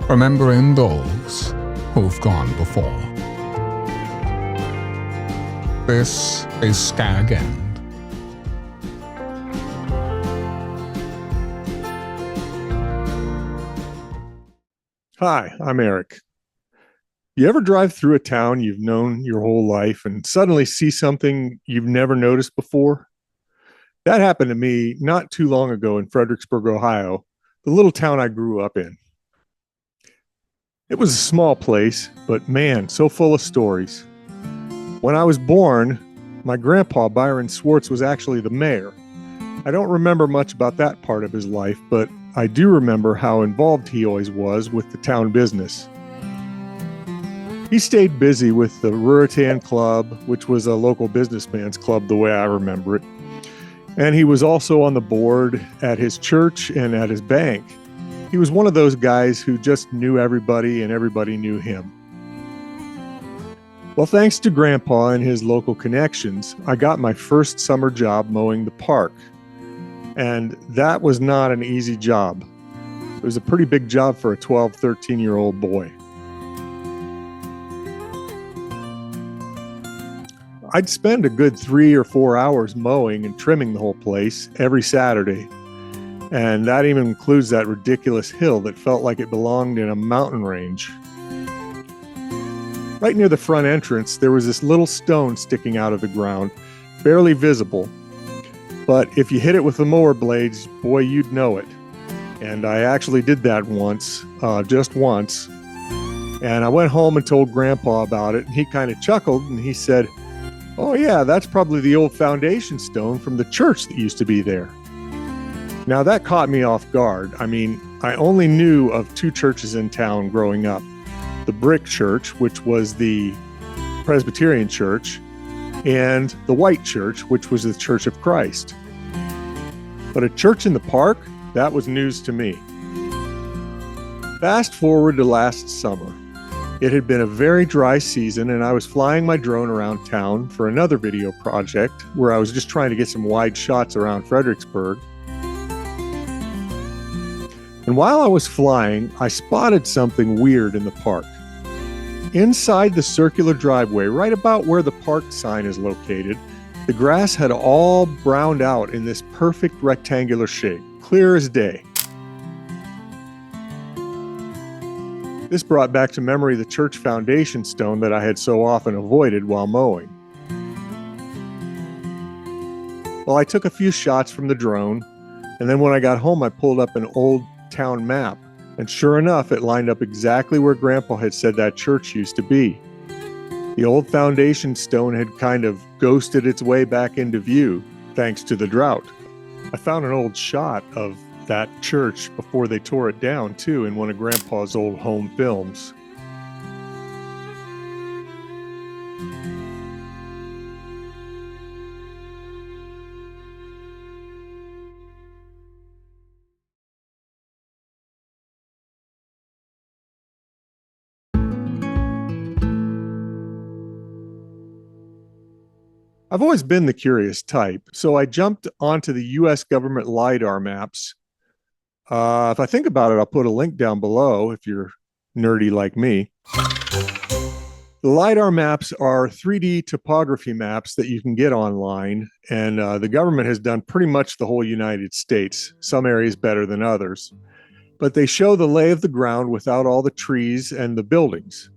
remembering those who've gone before. This is Skag End. Hi, I'm Eric. You ever drive through a town you've known your whole life and suddenly see something you've never noticed before? That happened to me not too long ago in Fredericksburg, Ohio, the little town I grew up in. It was a small place, but man, so full of stories. When I was born, my grandpa, Byron Swartz, was actually the mayor. I don't remember much about that part of his life, but I do remember how involved he always was with the town business. He stayed busy with the Ruritan Club, which was a local businessman's club the way I remember it. And he was also on the board at his church and at his bank. He was one of those guys who just knew everybody and everybody knew him. Well, thanks to Grandpa and his local connections, I got my first summer job mowing the park. And that was not an easy job. It was a pretty big job for a 12, 13-year-old boy. I'd spend a good 3 or 4 hours mowing and trimming the whole place every Saturday. And that even includes that ridiculous hill that felt like it belonged in a mountain range. Right near the front entrance, there was this little stone sticking out of the ground, barely visible. But if you hit it with the mower blades, boy, you'd know it. And I actually did that once, just once. And I went home and told Grandpa about it, and he kind of chuckled, and he said, "Oh yeah, that's probably the old foundation stone from the church that used to be there." Now that caught me off guard. I mean, I only knew of 2 churches in town growing up. The Brick Church, which was the Presbyterian church, and the White Church, which was the Church of Christ. But a church in the park? That was news to me. Fast forward to last summer. It had been a very dry season, and I was flying my drone around town for another video project where I was just trying to get some wide shots around Fredericksburg. And while I was flying, I spotted something weird in the park. Inside the circular driveway, right about where the park sign is located, the grass had all browned out in this perfect rectangular shape, clear as day. This brought back to memory the church foundation stone that I had so often avoided while mowing. Well, I took a few shots from the drone, and then when I got home, I pulled up an old town map. And sure enough, it lined up exactly where Grandpa had said that church used to be. The old foundation stone had kind of ghosted its way back into view, thanks to the drought. I found an old shot of that church before they tore it down, too, in one of Grandpa's old home films. I've always been the curious type, so I jumped onto the US government LiDAR maps. If I think about it, I'll put a link down below if you're nerdy like me. The LiDAR maps are 3D topography maps that you can get online, and the government has done pretty much the whole United States, some areas better than others. But they show the lay of the ground without all the trees and the buildings.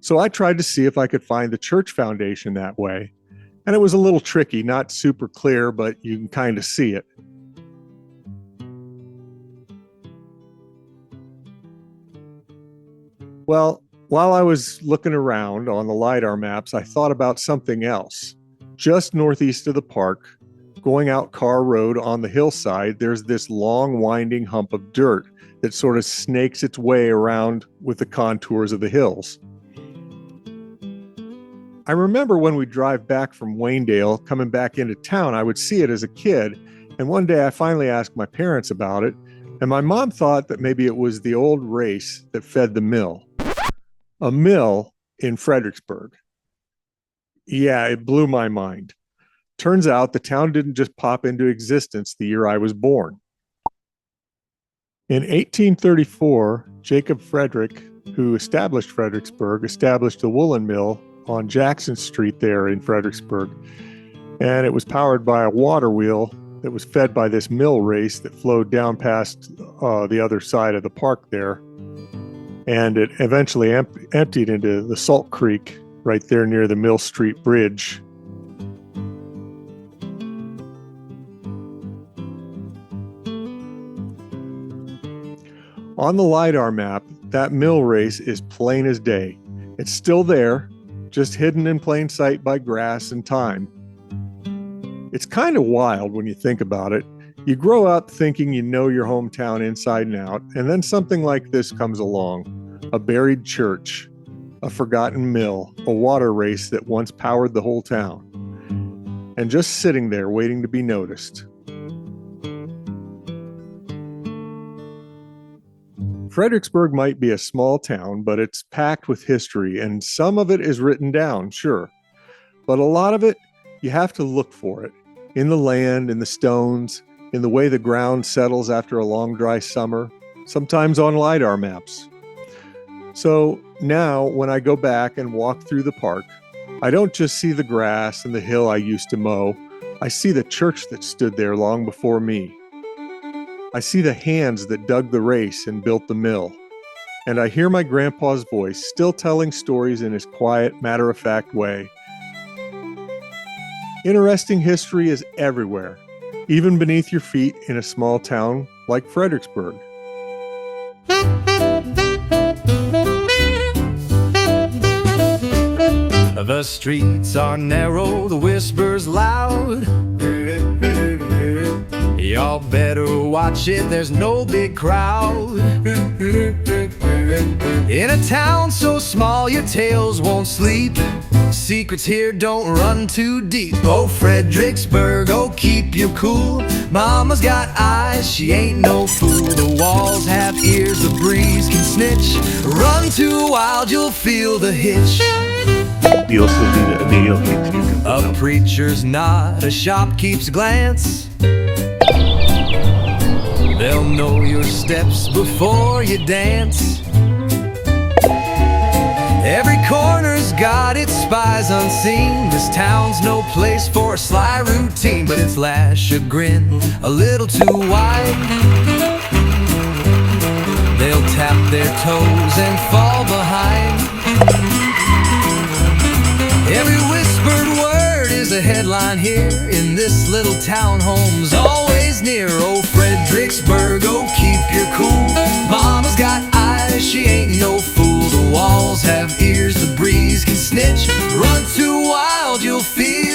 So I tried to see if I could find the church foundation that way. And it was a little tricky, not super clear, but you can kind of see it. Well, while I was looking around on the LiDAR maps, I thought about something else. Just northeast of the park, going out Carr Road on the hillside, there's this long winding hump of dirt that sort of snakes its way around with the contours of the hills. I remember when we drive back from Waynedale, coming back into town, I would see it as a kid, and one day I finally asked my parents about it, and my mom thought that maybe it was the old race that fed the mill. A mill in Fredericksburg. Yeah, it blew my mind. Turns out the town didn't just pop into existence the year I was born. In 1834, Jacob Frederick, who established Fredericksburg, established a woolen mill on Jackson Street there in Fredericksburg. And it was powered by a water wheel that was fed by this mill race that flowed down past the other side of the park there. And it eventually emptied into the Salt Creek right there near the Mill Street Bridge. On the LiDAR map, that mill race is plain as day. It's still there, just hidden in plain sight by grass and thyme. It's kind of wild when you think about it. You grow up thinking you know your hometown inside and out, and then something like this comes along. A buried church, a forgotten mill, a water race that once powered the whole town. And just sitting there waiting to be noticed. Fredericksburg might be a small town, but it's packed with history, and some of it is written down, sure. But a lot of it, you have to look for it. In the land, in the stones, in the way the ground settles after a long dry summer, sometimes on LiDAR maps. So now, when I go back and walk through the park, I don't just see the grass and the hill I used to mow. I see the church that stood there long before me. I see the hands that dug the race and built the mill. And I hear my grandpa's voice still telling stories in his quiet, matter-of-fact way. Interesting history is everywhere, even beneath your feet in a small town like Fredericksburg. The streets are narrow, the whispers loud. Y'all better watch it, there's no big crowd. In a town so small your tales won't sleep. Secrets here don't run too deep. Oh, Fredericksburg, oh, keep you cool. Mama's got eyes, she ain't no fool. The walls have ears, the breeze can snitch. Run too wild, you'll feel the hitch. We also need a video game so you can A preacher's nod, a shopkeep's glance. They'll know your steps before you dance. Every corner's got its spies unseen. This town's no place for a sly routine, but its last chagrin a little too wide. They'll tap their toes and fall behind. Every whispered word is a headline here. In this little town, home's always near. Oh, Fredericksburg, oh, keep your cool. Mama's got eyes, she ain't no fool. The walls have ears, the breeze can snitch. Run too wild, you'll feel